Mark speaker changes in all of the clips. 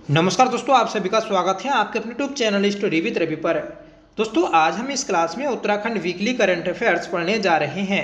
Speaker 1: नमस्कार दोस्तों, आप सभी का स्वागत है आपके अपने YouTube channel study with Ravi पर। दोस्तों, आज हम इस क्लास में उत्तराखंड वीकली करंट अफेयर्स पढ़ने जा रहे हैं।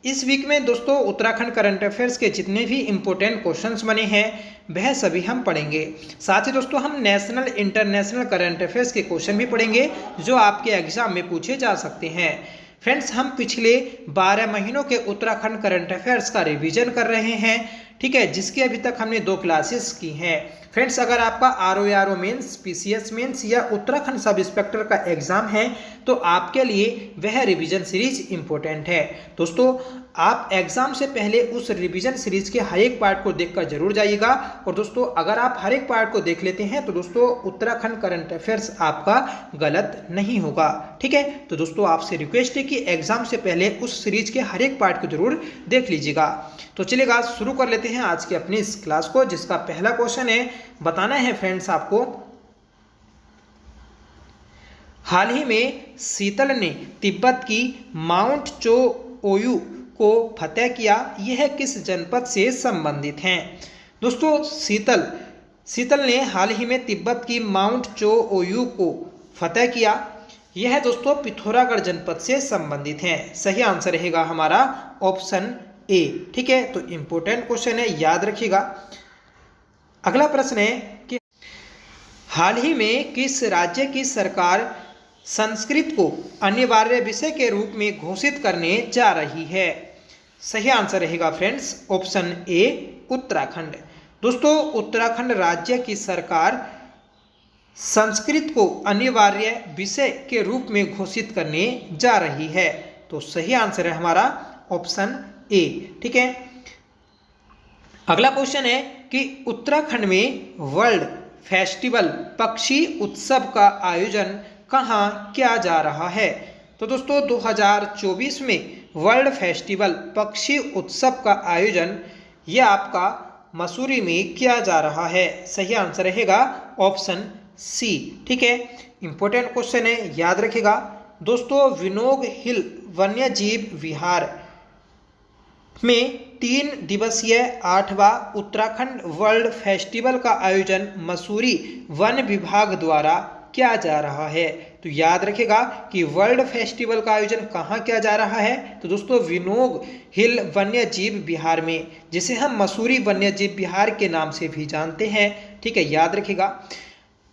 Speaker 1: इस वीक में दोस्तों उत्तराखंड करंट अफेयर्स के जितने भी इम्पोर्टेंट क्वेश्चंस बने हैं वह सभी हम पढ़ेंगे। साथ ही दोस्तों हम नेशनल इंटरनेशनल करंट अफेयर्स के क्वेश्चन भी पढ़ेंगे जो आपके एग्जाम में पूछे जा सकते हैं। फ्रेंड्स, हम पिछले 12 महीनों के उत्तराखंड करंट अफेयर्स का रिवीजन कर रहे हैं, ठीक है, जिसकी अभी तक हमने 2 क्लासेस की हैं। फ्रेंड्स, अगर आपका आरओ मेंस, पीसीएस मेंस या उत्तराखंड सब इंस्पेक्टर का एग्जाम है तो आपके लिए वह रिवीजन सीरीज इंपॉर्टेंट है। दोस्तों, आप एग्जाम से पहले उस रिवीजन सीरीज के हर एक पार्ट को देखकर जरूर जाइएगा। और दोस्तों, अगर आप हर एक पार्ट को देख लेते हैं तो दोस्तों उत्तराखंड करंट अफेयर्स आपका गलत नहीं होगा, ठीक है। तो दोस्तों, आपसे रिक्वेस्ट है कि एग्जाम से पहले उस सीरीज के हर एक पार्ट को जरूर देख लीजिएगा। तो चलिएगा शुरू कर लेते हैं आज की अपनी इस क्लास को, जिसका पहला क्वेश्चन है, बताना है फ्रेंड्स आपको, हाल ही में शीतल ने तिब्बत की माउंट चो ओयू को फतेह किया, यह किस जनपद से संबंधित हैं। दोस्तों, शीतल ने हाल ही में तिब्बत की माउंट चो ओयू को फतेह किया, यह दोस्तों पिथौरागढ़ जनपद से संबंधित हैं। सही आंसर रहेगा हमारा ऑप्शन ए, ठीक है। तो इंपॉर्टेंट क्वेश्चन है, याद रखिएगा। अगला प्रश्न है कि हाल ही में किस राज्य की सरकार संस्कृत को अनिवार्य विषय के रूप में घोषित करने जा रही है। सही आंसर रहेगा फ्रेंड्स ऑप्शन ए, उत्तराखंड। दोस्तों, उत्तराखंड राज्य की सरकार संस्कृत को अनिवार्य विषय के रूप में घोषित करने जा रही है। तो सही आंसर है हमारा ऑप्शन ए, ठीक है। अगला क्वेश्चन है कि उत्तराखंड में वर्ल्ड फेस्टिवल पक्षी उत्सव का आयोजन कहाँ किया जा रहा है। तो दोस्तों 2024 में वर्ल्ड फेस्टिवल पक्षी उत्सव का आयोजन यह आपका मसूरी में किया जा रहा है। सही आंसर रहेगा ऑप्शन सी, ठीक है। इंपॉर्टेंट क्वेश्चन है, याद रखिएगा। दोस्तों, विनोग हिल वन्यजीव विहार में 3 दिवसीय 8वां उत्तराखंड वर्ल्ड फेस्टिवल का आयोजन मसूरी वन विभाग द्वारा किया जा रहा है। तो याद रखिएगा कि वर्ल्ड फेस्टिवल का आयोजन कहाँ किया जा रहा है। तो दोस्तों विनोग हिल वन्यजीव विहार में, जिसे हम मसूरी वन्यजीव विहार के नाम से भी जानते हैं, ठीक है, याद रखिएगा।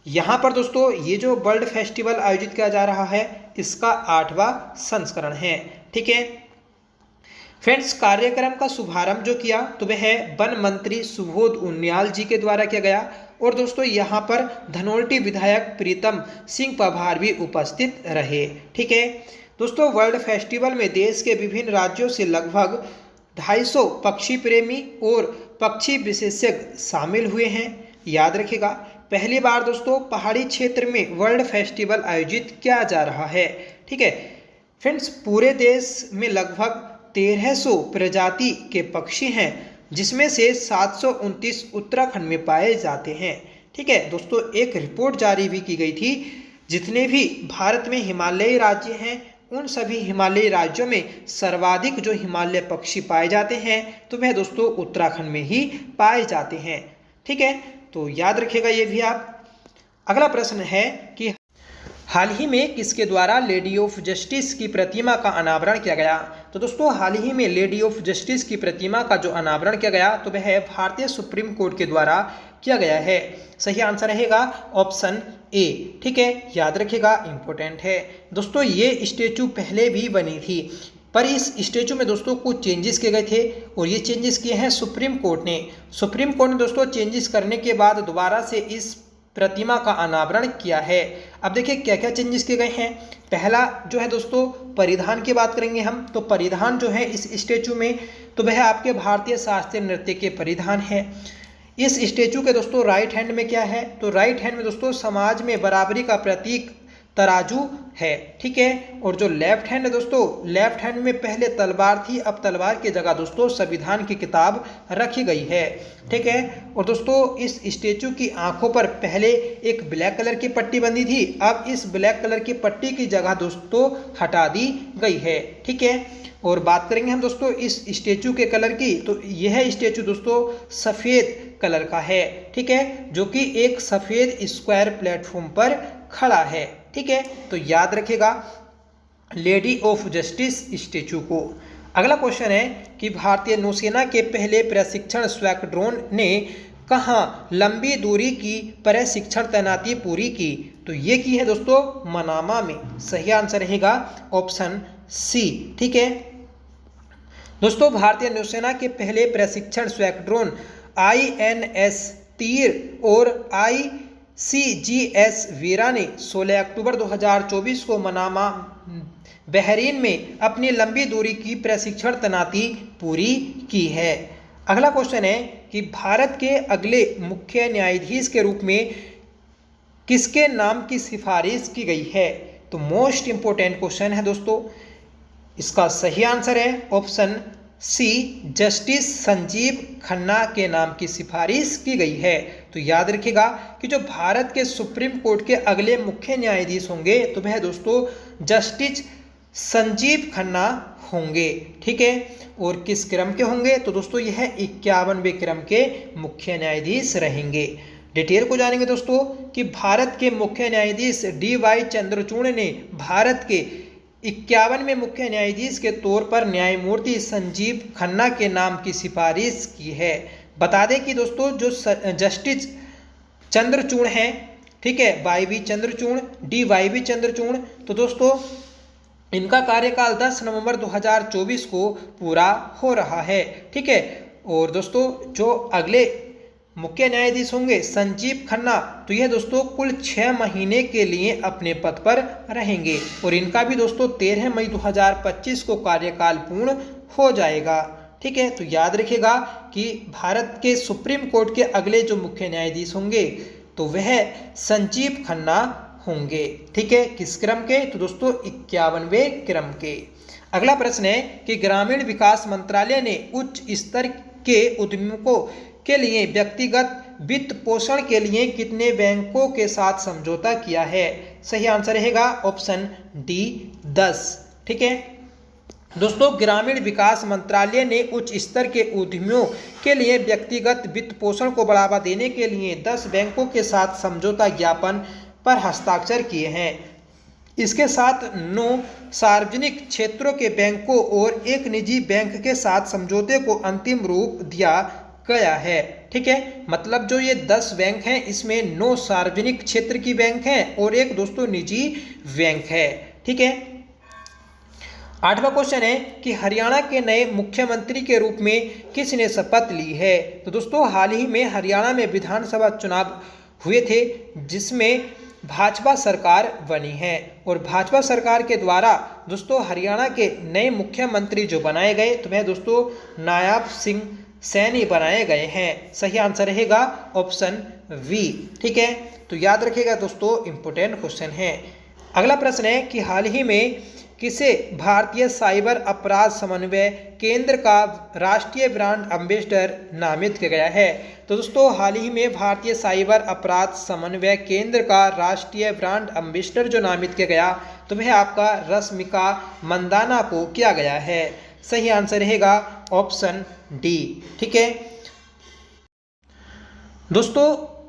Speaker 1: यहाँ पर दोस्तों ये जो वर्ल्ड फेस्टिवल आयोजित किया जा रहा है इसका 8वां संस्करण है, ठीक है। फ्रेंड्स, कार्यक्रम का शुभारंभ जो किया तो वह वन मंत्री सुबोध उनियाल जी के द्वारा किया गया। और दोस्तों यहाँ पर धनोल्टी विधायक प्रीतम सिंह पभार भी उपस्थित रहे, ठीक है। दोस्तों, वर्ल्ड फेस्टिवल में देश के विभिन्न राज्यों से लगभग 250 पक्षी प्रेमी और पक्षी विशेषज्ञ शामिल हुए हैं। याद रखिएगा, पहली बार दोस्तों पहाड़ी क्षेत्र में वर्ल्ड फेस्टिवल आयोजित किया जा रहा है, ठीक है। फ्रेंड्स, पूरे देश में लगभग 1300 प्रजाति के पक्षी हैं, जिसमें से 729 उत्तराखंड में पाए जाते हैं, ठीक है। दोस्तों, एक रिपोर्ट जारी भी की गई थी, जितने भी भारत में हिमालयी राज्य हैं उन सभी हिमालयी राज्यों में सर्वाधिक जो हिमालय पक्षी पाए जाते हैं तो वह दोस्तों उत्तराखंड में ही पाए जाते हैं, ठीक है। तो याद रखिएगा ये भी आप। अगला प्रश्न है कि हाल ही में किसके द्वारा लेडी ऑफ जस्टिस की प्रतिमा का अनावरण किया गया। तो दोस्तों हाल ही में लेडी ऑफ जस्टिस की प्रतिमा का जो अनावरण किया गया तो वह भारतीय सुप्रीम कोर्ट के द्वारा किया गया है। सही आंसर रहेगा ऑप्शन ए, ठीक है, याद रखिएगा, इंपॉर्टेंट है। दोस्तों, ये स्टेचू पहले भी बनी थी, पर इस स्टेचू में दोस्तों कुछ चेंजेस किए गए थे और ये चेंजेस किए हैं सुप्रीम कोर्ट ने। सुप्रीम कोर्ट ने दोस्तों चेंजेस करने के बाद दोबारा से इस प्रतिमा का अनावरण किया है। अब देखिए क्या क्या चेंजेस किए गए हैं। पहला जो है दोस्तों परिधान की बात करेंगे हम, तो परिधान जो है इस स्टेचू में तो वह आपके भारतीय शास्त्रीय नृत्य के परिधान है। इस स्टेचू के दोस्तों राइट हैंड में क्या है, तो राइट हैंड में दोस्तों समाज में बराबरी का प्रतीक तराजू है, ठीक है। और जो लेफ्ट हैंड है दोस्तों, लेफ्ट हैंड में पहले तलवार थी, अब तलवार की जगह दोस्तों संविधान की किताब रखी गई है, ठीक है। और दोस्तों इस स्टेचू की आंखों पर पहले एक ब्लैक कलर की पट्टी बंधी थी, अब इस ब्लैक कलर की पट्टी की जगह दोस्तों हटा दी गई है, ठीक है। और बात करेंगे हम दोस्तों इस स्टेचू के कलर की, तो यह स्टेचू दोस्तों सफ़ेद कलर का है, ठीक है, जो कि एक सफेद स्क्वायर प्लेटफॉर्म पर खड़ा है, ठीक है। तो याद रखिएगा लेडी ऑफ जस्टिस स्टैचू को। अगला क्वेश्चन है कि भारतीय नौसेना के पहले प्रशिक्षण स्क्वाड्रोन ने कहाँ लंबी दूरी की प्रशिक्षण तैनाती पूरी की? तो ये की है दोस्तों मनामा में। सही आंसर रहेगा ऑप्शन सी, ठीक है। दोस्तों भारतीय नौसेना के पहले प्रशिक्षण स्क्वाड्रोन INS तीर और ICGS वीरा ने 16 अक्टूबर 2024 को मनामा बहरीन में अपनी लंबी दूरी की प्रशिक्षण तैनाती पूरी की है। अगला क्वेश्चन है कि भारत के अगले मुख्य न्यायाधीश के रूप में किसके नाम की सिफारिश की गई है? तो मोस्ट इंपोर्टेंट क्वेश्चन है दोस्तों। इसका सही आंसर है option C, justice Sanjiv Khanna के नाम की सिफारिश की गई है। तो याद रखिएगा कि जो भारत के सुप्रीम कोर्ट के अगले मुख्य न्यायाधीश होंगे तो वह दोस्तों जस्टिस संजीव खन्ना होंगे, ठीक है। और किस क्रम के होंगे? तो दोस्तों यह 51वें क्रम के मुख्य न्यायाधीश रहेंगे। डिटेल को जानेंगे दोस्तों कि भारत के मुख्य न्यायाधीश DY चंद्रचूड़ ने भारत के 51वें मुख्य न्यायाधीश के तौर पर न्यायमूर्ति संजीव खन्ना के नाम की सिफारिश की है। बता दें कि दोस्तों जो जस्टिस चंद्रचूड़ हैं, ठीक है, YV चंद्रचूड़, DYV चंद्रचूड़, तो दोस्तों इनका कार्यकाल 10 नवंबर 2024 को पूरा हो रहा है, ठीक है। और दोस्तों जो अगले मुख्य न्यायाधीश होंगे संजीव खन्ना, तो यह दोस्तों कुल 6 महीने के लिए अपने पद पर रहेंगे और इनका भी दोस्तों 13 मई 2025 को कार्यकाल पूर्ण हो जाएगा, ठीक है। तो याद रखिएगा कि भारत के सुप्रीम कोर्ट के अगले जो मुख्य न्यायाधीश होंगे तो वह संजीव खन्ना होंगे, ठीक है। किस क्रम के? तो दोस्तों 51वें क्रम के। अगला प्रश्न है कि ग्रामीण विकास मंत्रालय ने उच्च स्तर के उद्यमियों के लिए व्यक्तिगत वित्त पोषण के लिए कितने बैंकों के साथ समझौता किया है? सही आंसर रहेगा ऑप्शन डी 10, ठीक है। दोस्तों ग्रामीण विकास मंत्रालय ने उच्च स्तर के उद्यमियों के लिए व्यक्तिगत वित्त पोषण को बढ़ावा देने के लिए 10 बैंकों के साथ समझौता ज्ञापन पर हस्ताक्षर किए हैं। इसके साथ 9 सार्वजनिक क्षेत्रों के बैंकों और एक निजी बैंक के साथ समझौते को अंतिम रूप दिया गया है, ठीक है। मतलब जो ये 10 बैंक हैं इसमें 9 सार्वजनिक क्षेत्र की बैंक हैं और एक दोस्तों निजी बैंक है, ठीक है। 8वां क्वेश्चन है कि हरियाणा के नए मुख्यमंत्री के रूप में किसने शपथ ली है? तो दोस्तों हाल ही में हरियाणा में विधानसभा चुनाव हुए थे जिसमें भाजपा सरकार बनी है और भाजपा सरकार के द्वारा दोस्तों हरियाणा के नए मुख्यमंत्री जो बनाए गए तो वह दोस्तों नायब सिंह सैनी बनाए गए हैं। सही आंसर रहेगा ऑप्शन वी, ठीक है। तो याद रखिएगा दोस्तों इंपोर्टेंट क्वेश्चन है। अगला प्रश्न है कि हाल ही में किसे भारतीय साइबर अपराध समन्वय केंद्र का राष्ट्रीय ब्रांड एम्बेसडर नामित किया गया है? तो दोस्तों हाल ही में भारतीय साइबर अपराध समन्वय केंद्र का राष्ट्रीय ब्रांड एम्बेसडर जो नामित किया गया तो वह आपका रश्मिका मंदाना को किया गया है। सही आंसर रहेगा ऑप्शन डी, ठीक है। दोस्तों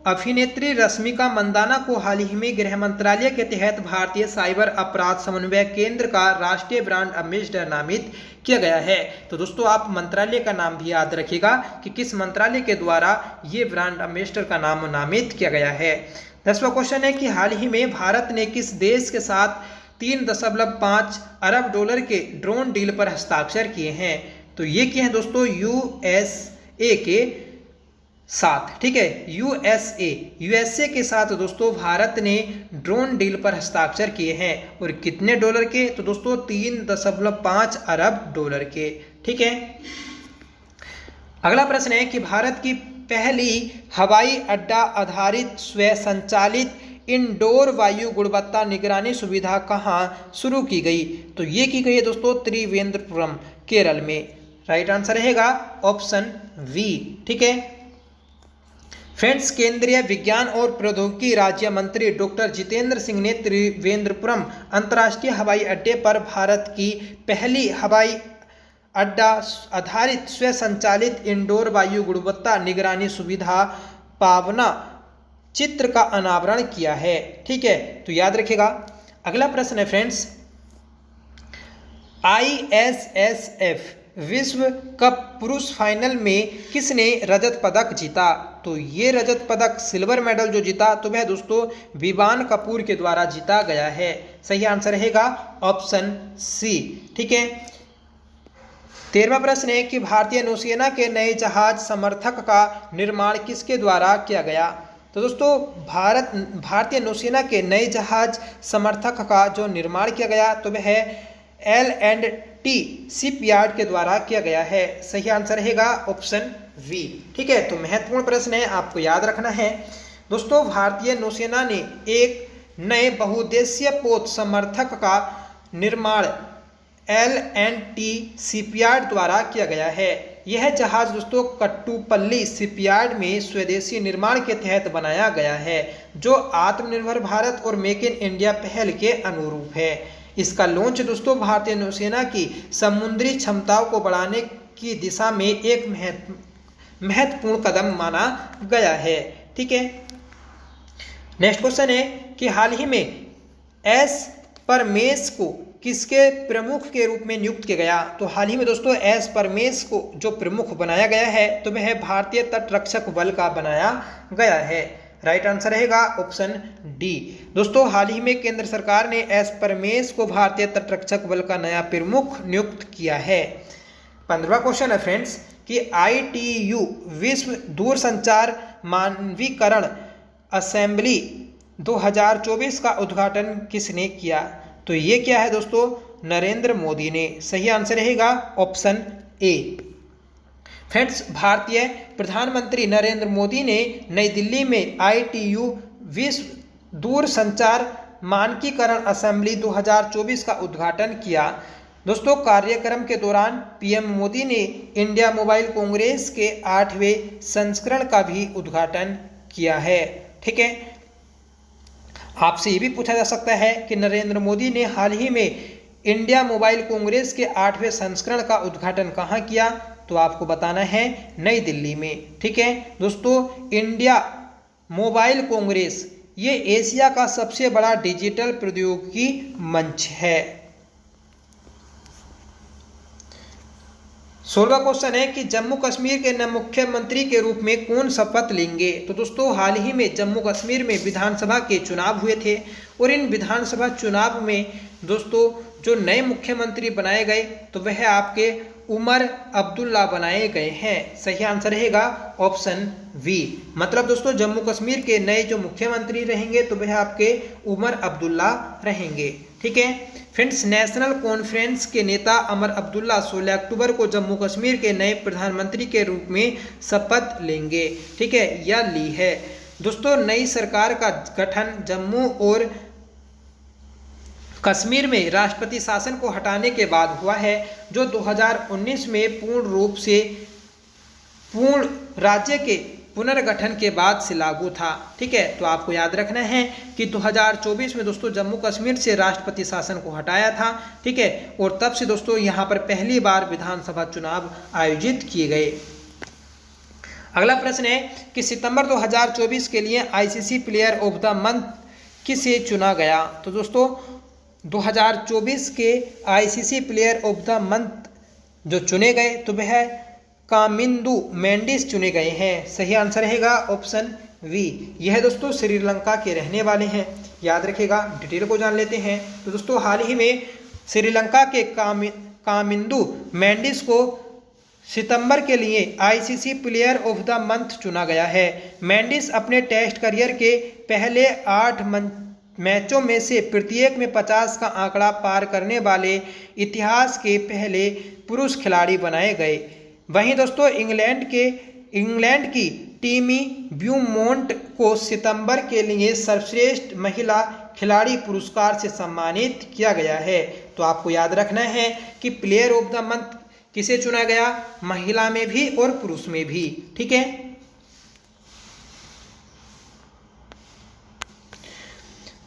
Speaker 1: अभिनेत्री रश्मिका मंदाना को हाल ही में गृह मंत्रालय के तहत भारतीय साइबर अपराध समन्वय केंद्र का राष्ट्रीय ब्रांड एम्बेसडर नामित किया गया है। तो दोस्तों आप मंत्रालय का नाम भी याद रखिएगा कि किस मंत्रालय के द्वारा ये ब्रांड एम्बेसडर का नाम नामित किया गया है। 10वां क्वेश्चन है कि हाल ही में भारत ने किस देश के साथ 3.5 अरब डॉलर के ड्रोन डील पर हस्ताक्षर किए हैं? तो ये किए हैं दोस्तों USA के साथ, ठीक है। USA के साथ दोस्तों भारत ने ड्रोन डील पर हस्ताक्षर किए हैं और कितने डॉलर के? तो दोस्तों 3.5 अरब डॉलर के, ठीक है। अगला प्रश्न है कि भारत की पहली हवाई अड्डा आधारित स्वयं संचालित इंडोर वायु गुणवत्ता निगरानी सुविधा कहाँ शुरू की गई? तो ये की गई है दोस्तों त्रिवेंद्रपुरम केरल में। राइट आंसर रहेगा ऑप्शन वी, ठीक है। फ्रेंड्स केंद्रीय विज्ञान और प्रौद्योगिकी राज्य मंत्री डॉक्टर जितेंद्र सिंह ने त्रिवेंद्रपुरम अंतर्राष्ट्रीय हवाई अड्डे पर भारत की पहली हवाई अड्डा आधारित स्वसंचालित इंडोर वायु गुणवत्ता निगरानी सुविधा पावना चित्र का अनावरण किया है। ठीक है, तो याद रखिएगा। अगला प्रश्न है फ्रेंड्स, ISSF विश्व कप पुरुष फाइनल में किसने रजत पदक जीता? तो ये रजत पदक, सिल्वर मेडल जो जीता तो वह दोस्तों विवान कपूर के द्वारा जीता गया है। सही आंसर रहेगा ऑप्शन सी। ठीक है, 13वां प्रश्न है कि भारतीय नौसेना के नए जहाज समर्थक का निर्माण किसके द्वारा किया गया? तो दोस्तों भारतीय नौसेना के नए जहाज समर्थक का जो निर्माण किया गया तो वह L&T शिपयार्ड के द्वारा किया गया है। सही आंसर रहेगा ऑप्शन वी। ठीक है, तो महत्वपूर्ण प्रश्न है, आपको याद रखना है। दोस्तों भारतीय नौसेना ने एक नए बहुउद्देशीय पोत समर्थक का निर्माण L&T शिपयार्ड द्वारा किया गया है। यह जहाज दोस्तों कट्टुपल्ली शिपयार्ड में स्वदेशी निर्माण के तहत बनाया गया है, जो आत्मनिर्भर भारत और मेक इन इंडिया पहल के अनुरूप है। इसका लॉन्च दोस्तों भारतीय नौसेना की समुद्री क्षमताओं को बढ़ाने की दिशा में एक महत्वपूर्ण कदम माना गया है। ठीक है, नेक्स्ट क्वेश्चन है कि हाल ही में एस परमेश को किसके प्रमुख के रूप में नियुक्त किया गया? तो हाल ही में दोस्तों एस परमेश को जो प्रमुख बनाया गया है तो वह भारतीय तटरक्षक बल का बनाया गया है। राइट आंसर रहेगा ऑप्शन डी। दोस्तों हाल ही में केंद्र सरकार ने एस परमेश को भारतीय तटरक्षक बल का नया प्रमुख नियुक्त किया है। 15वां क्वेश्चन है फ्रेंड्स कि ITU विश्व दूरसंचार मानवीकरण असेंबली 2024 का उद्घाटन किसने किया? तो ये क्या है दोस्तों? नरेंद्र मोदी ने। सही आंसर रहेगा ऑप्शन ए। फ्रेंड्स भारतीय प्रधानमंत्री नरेंद्र मोदी ने नई दिल्ली में ITU विश्व दूरसंचार मानकीकरण असेंबली 2024 का उद्घाटन किया। दोस्तों कार्यक्रम के दौरान PM मोदी ने इंडिया मोबाइल कांग्रेस के 8वें संस्करण का भी उद्घाटन किया है। ठीक है, आपसे ये भी पूछा जा सकता है कि नरेंद्र मोदी ने हाल ही में इंडिया मोबाइल कांग्रेस के 8वें संस्करण का उद्घाटन कहाँ किया? तो आपको बताना है नई दिल्ली में। ठीक है दोस्तों, इंडिया मोबाइल कांग्रेस ये एशिया का सबसे बड़ा डिजिटल प्रौद्योगिकी मंच है। 16वां क्वेश्चन है कि जम्मू कश्मीर के नए मुख्यमंत्री के रूप में कौन शपथ लेंगे? तो दोस्तों हाल ही में जम्मू कश्मीर में विधानसभा के चुनाव हुए थे और इन विधानसभा चुनाव में दोस्तों जो नए मुख्यमंत्री बनाए गए तो वह आपके उमर अब्दुल्ला बनाए गए हैं। सही आंसर रहेगा ऑप्शन वी। मतलब दोस्तों जम्मू कश्मीर के नए जो मुख्यमंत्री रहेंगे तो वह आपके उमर अब्दुल्ला रहेंगे। ठीक है फ्रेंड्स, नेशनल कॉन्फ्रेंस के नेता उमर अब्दुल्ला 16 अक्टूबर को जम्मू कश्मीर के नए प्रधानमंत्री के रूप में शपथ लेंगे। ठीक है, या ली है। दोस्तों नई सरकार का गठन जम्मू और कश्मीर में राष्ट्रपति शासन को हटाने के बाद हुआ है, जो 2019 में पूर्ण राज्य के पुनर्गठन के बाद से लागू था। ठीक है, तो आपको याद रखना है कि 2024 में दोस्तों जम्मू कश्मीर से राष्ट्रपति शासन को हटाया था। ठीक है, और तब से दोस्तों यहाँ पर पहली बार विधानसभा चुनाव आयोजित किए गए। अगला प्रश्न है कि सितंबर 2024 के लिए ICC player of the month किसे चुना गया? तो दोस्तों 2024 के ICC player of the month जो चुने गए तो वह कामिंदु मेंडिस चुने गए हैं। सही आंसर रहेगा ऑप्शन वी। यह दोस्तों श्रीलंका के रहने वाले हैं, याद रखिएगा। डिटेल को जान लेते हैं। तो दोस्तों हाल ही में श्रीलंका के कामिंदु मेंडिस को सितंबर के लिए ICC player of the month चुना गया है। मेंडिस अपने टेस्ट करियर के पहले 8 मैचों में से प्रत्येक में 50 का आंकड़ा पार करने वाले इतिहास के पहले पुरुष खिलाड़ी बनाए गए। वहीं दोस्तों इंग्लैंड की टीमी ब्यूमोंट को सितंबर के लिए सर्वश्रेष्ठ महिला खिलाड़ी पुरस्कार से सम्मानित किया गया है। तो आपको याद रखना है कि प्लेयर ऑफ द मंथ किसे चुना गया? महिला में भी और पुरुष में भी। ठीक है,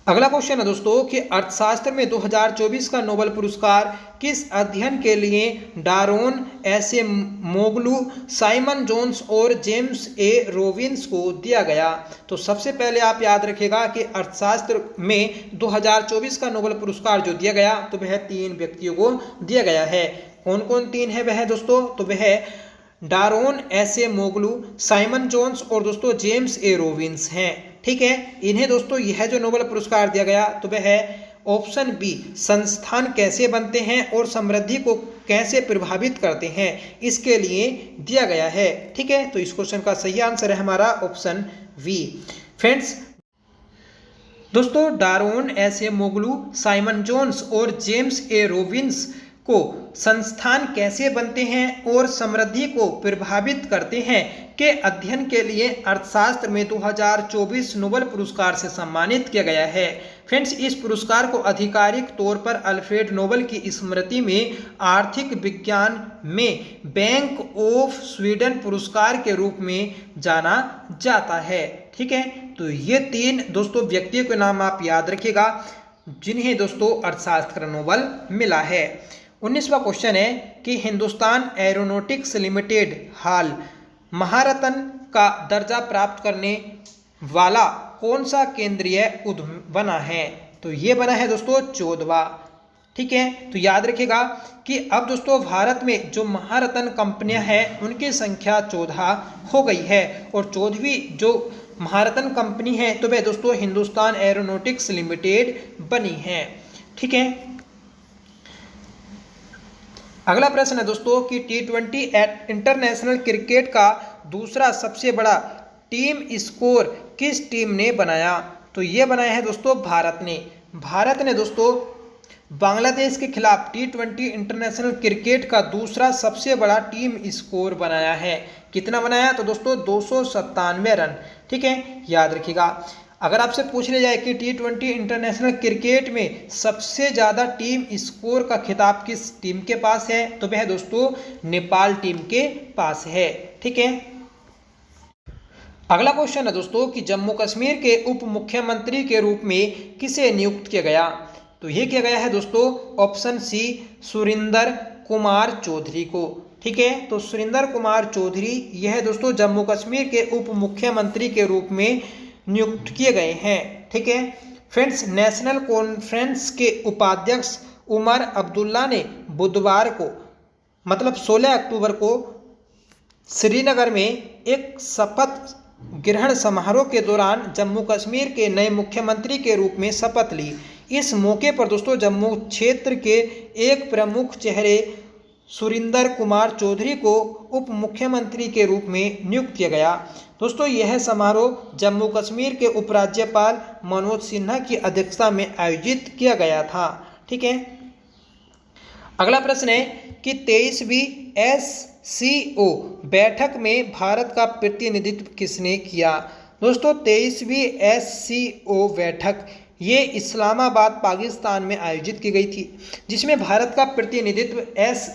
Speaker 1: अगला क्वेश्चन है दोस्तों कि अर्थशास्त्र में 2024 का नोबेल पुरस्कार किस अध्ययन के लिए डारोन एसेमोग्लू, साइमन जोन्स और जेम्स ए रोबिन्स को दिया गया। तो सबसे पहले आप याद रखिएगा कि अर्थशास्त्र में 2024 का नोबेल पुरस्कार जो दिया गया तो वह 3 व्यक्तियों को दिया गया है। कौन कौन 3 है वह दोस्तों? तो वह डारोन एसेमोग्लू, साइमन जोन्स और दोस्तों जेम्स ए रोबिन्स हैं। ठीक है, इन्हें दोस्तों यह जो नोबेल पुरस्कार दिया गया तो वह है ऑप्शन बी, संस्थान कैसे बनते हैं और समृद्धि को कैसे प्रभावित करते हैं, इसके लिए दिया गया है। ठीक है, तो इस क्वेश्चन का सही आंसर है हमारा ऑप्शन बी। फ्रेंड्स दोस्तों डारोन एसेमोग्लू, साइमन जोन्स और जेम्स ए रोबिन्स को संस्थान कैसे बनते हैं और समृद्धि को प्रभावित करते हैं के अध्ययन के लिए अर्थशास्त्र में 2024 नोबेल पुरस्कार से सम्मानित किया गया है। फ्रेंड्स इस पुरस्कार को आधिकारिक तौर पर अल्फ्रेड नोबेल की स्मृति में आर्थिक विज्ञान में बैंक ऑफ स्वीडन पुरस्कार के रूप में जाना जाता है। ठीक है, तो ये 3 दोस्तों व्यक्तियों के नाम आप याद रखिएगा जिन्हें दोस्तों अर्थशास्त्र नोबेल मिला है। 19वां क्वेश्चन है कि हिंदुस्तान एरोनॉटिक्स लिमिटेड हाल महारत्न का दर्जा प्राप्त करने वाला कौन सा केंद्रीय उद्यम बना है? तो ये बना है दोस्तों 14वां। ठीक है, तो याद रखिएगा कि अब दोस्तों भारत में जो महारत्न कंपनियां हैं उनकी संख्या 14 हो गई है और 14वीं जो महारत्न कंपनी है तो वह दोस्तों हिंदुस्तान एरोनॉटिक्स लिमिटेड बनी है। ठीक है, अगला प्रश्न है दोस्तों कि T20 इंटरनेशनल क्रिकेट का दूसरा सबसे बड़ा टीम स्कोर किस टीम ने बनाया? तो ये बनाया है दोस्तों भारत ने। भारत ने दोस्तों बांग्लादेश के खिलाफ T20 इंटरनेशनल क्रिकेट का दूसरा सबसे बड़ा टीम स्कोर बनाया है। कितना बनाया? तो दोस्तों 297 रन। ठीक है, याद रखिएगा। अगर आपसे पूछ लिया जाए कि T20 इंटरनेशनल क्रिकेट में सबसे ज़्यादा टीम स्कोर का खिताब किस टीम के पास है तो वह दोस्तों नेपाल टीम के पास है। ठीक है, अगला क्वेश्चन है दोस्तों कि जम्मू कश्मीर के उप मुख्यमंत्री के रूप में किसे नियुक्त किया गया? तो ये किया गया है दोस्तों ऑप्शन सी, सुरिंदर कुमार चौधरी को। ठीक है, तो सुरिंदर कुमार चौधरी यह दोस्तों जम्मू कश्मीर के उप मुख्यमंत्री के रूप में नियुक्त किए गए हैं। ठीक है फ्रेंड्स, नेशनल कॉन्फ्रेंस के उपाध्यक्ष उमर अब्दुल्ला ने बुधवार को मतलब 16 अक्टूबर को श्रीनगर में एक शपथ ग्रहण समारोह के दौरान जम्मू कश्मीर के नए मुख्यमंत्री के रूप में शपथ ली। इस मौके पर दोस्तों जम्मू क्षेत्र के एक प्रमुख चेहरे सुरिंदर कुमार चौधरी को उप मुख्यमंत्री के रूप में नियुक्त किया गया। दोस्तों यह समारोह जम्मू कश्मीर के उपराज्यपाल मनोज सिन्हा की अध्यक्षता में आयोजित किया गया था। ठीक है, अगला प्रश्न है कि 23वीं SCO बैठक में भारत का प्रतिनिधित्व किसने किया? दोस्तों 23वीं SCO बैठक ये इस्लामाबाद पाकिस्तान में आयोजित की गई थी, जिसमें भारत का प्रतिनिधित्व एस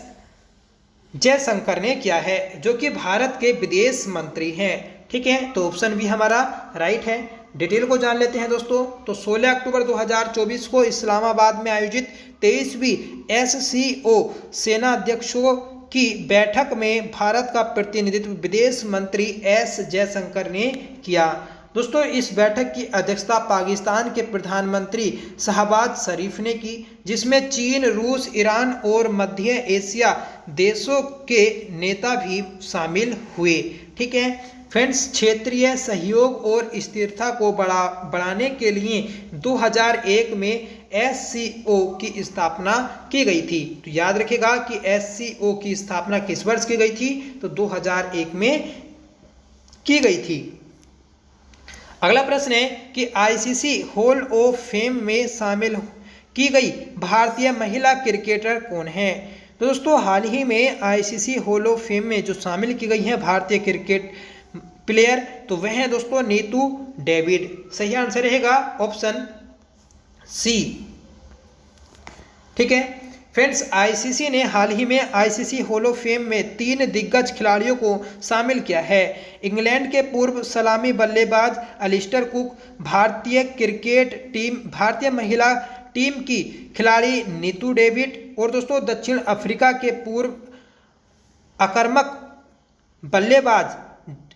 Speaker 1: जयशंकर ने किया है, जो कि भारत के विदेश मंत्री हैं। ठीक है, तो ऑप्शन भी हमारा राइट है। डिटेल को जान लेते हैं दोस्तों। तो 16 अक्टूबर 2024 को इस्लामाबाद में आयोजित 23वीं SCO सेनाध्यक्षों की बैठक में भारत का प्रतिनिधित्व विदेश मंत्री एस जयशंकर ने किया। दोस्तों इस बैठक की अध्यक्षता पाकिस्तान के प्रधानमंत्री शहबाज शरीफ ने की, जिसमें चीन, रूस, ईरान और मध्य एशिया देशों के नेता भी शामिल हुए। ठीक है फ्रेंड्स, क्षेत्रीय सहयोग और स्थिरता को बढ़ाने के लिए 2001 में SCO की स्थापना की गई थी। तो याद रखिएगा कि SCO की स्थापना किस वर्ष की गई थी? तो 2001 में की गई थी। अगला प्रश्न है कि ICC हॉल ऑफ फेम में शामिल की गई भारतीय महिला क्रिकेटर कौन है? तो दोस्तों हाल ही में ICC हॉल ऑफ फेम में जो शामिल की गई है भारतीय क्रिकेट प्लेयर, तो वह है दोस्तों नीतू डेविड। सही आंसर रहेगा ऑप्शन सी। ठीक है, फ्रेंड्स, आईसीसी ने हाल ही में आईसीसी हॉल ऑफ फेम में 3 दिग्गज खिलाड़ियों को शामिल किया है। इंग्लैंड के पूर्व सलामी बल्लेबाज अलिस्टर कुक, भारतीय महिला टीम की खिलाड़ी नीतू डेविड और दोस्तों दक्षिण अफ्रीका के पूर्व आक्रामक बल्लेबाज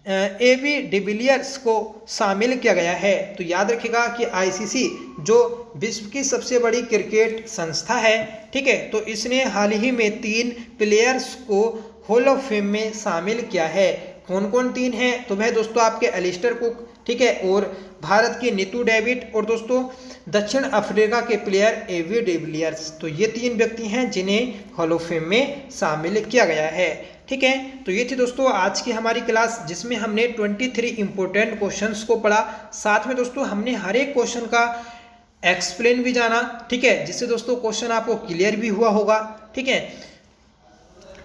Speaker 1: एवी डिविलियर्स को शामिल किया गया है। तो याद रखिएगा कि आईसीसी जो विश्व की सबसे बड़ी क्रिकेट संस्था है, ठीक है, तो इसने हाल ही में 3 प्लेयर्स को हॉल ऑफ फेम में शामिल किया है। कौन कौन 3 हैं? तो वह दोस्तों आपके अलिस्टर कुक, ठीक है, और भारत की नीतू डेविड और दोस्तों दक्षिण अफ्रीका के प्लेयर एवी डिविलियर्स। तो ये 3 व्यक्ति हैं जिन्हें हॉल ऑफ फेम में शामिल किया गया है, ठीक है। तो ये थी दोस्तों आज की हमारी क्लास, जिसमें हमने 23 इंपॉर्टेंट क्वेश्चंस को पढ़ा। साथ में दोस्तों हमने हर एक क्वेश्चन का एक्सप्लेन भी जाना, ठीक है, जिससे दोस्तों क्वेश्चन आपको क्लियर भी हुआ होगा, ठीक है।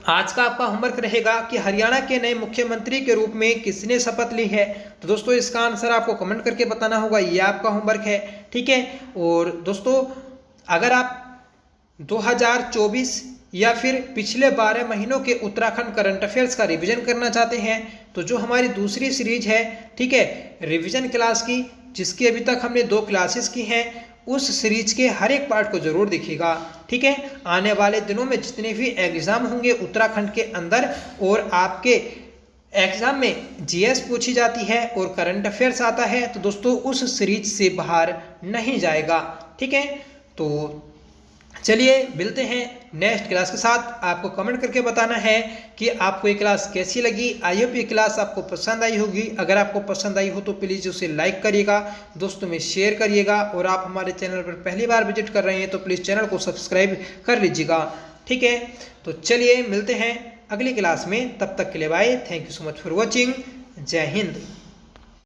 Speaker 1: आज का आपका होमवर्क रहेगा कि हरियाणा के नए मुख्यमंत्री के रूप में किसने शपथ ली है। तो दोस्तों इसका आंसर आपको कमेंट करके बताना होगा, ये आपका होमवर्क है, ठीक है। और दोस्तों अगर आप 2024 या फिर पिछले 12 महीनों के उत्तराखंड करंट अफेयर्स का रिवीजन करना चाहते हैं, तो जो हमारी दूसरी सीरीज है, ठीक है, रिवीजन क्लास की, जिसकी अभी तक हमने 2 क्लासेस की हैं, उस सीरीज के हर एक पार्ट को जरूर देखिएगा, ठीक है। आने वाले दिनों में जितने भी एग्जाम होंगे उत्तराखंड के अंदर और आपके एग्जाम में जीएस पूछी जाती है और करंट अफेयर्स आता है, तो दोस्तों उस सीरीज से बाहर नहीं जाएगा, ठीक है। तो चलिए मिलते हैं नेक्स्ट क्लास के साथ। आपको कमेंट करके बताना है कि आपको ये क्लास कैसी लगी। आई होप ये क्लास आपको पसंद आई होगी। अगर आपको पसंद आई हो तो प्लीज़ उसे लाइक करिएगा, दोस्तों में शेयर करिएगा, और आप हमारे चैनल पर पहली बार विजिट कर रहे हैं तो प्लीज़ चैनल को सब्सक्राइब कर लीजिएगा, ठीक है। तो चलिए मिलते हैं अगली क्लास में, तब तक के लिए bye. Thank you so much for watching. Jai Hind.